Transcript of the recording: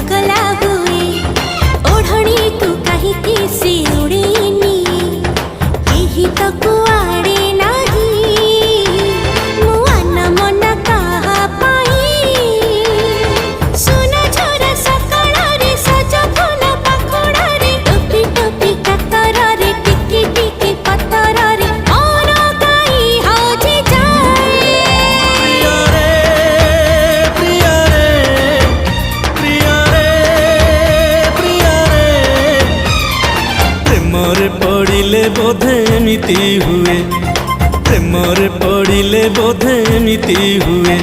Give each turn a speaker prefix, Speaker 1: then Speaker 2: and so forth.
Speaker 1: चगला हुए ओढ़णी तू कहीं किसी उड़ेनी यही तो कुआड़े नहीं मुआ न मना कहा पाई सुना छोरा सकाळा रे सज फूल पाखुड़ा रे टोपी टोपी कातर रे टिकी टिकी पतर रे और गाई हजे जाए
Speaker 2: प्रिया रे प्रेमरे पड़िले बोधे एमिति हुए प्रेमरे पड़िले बोधे एमिति हुए।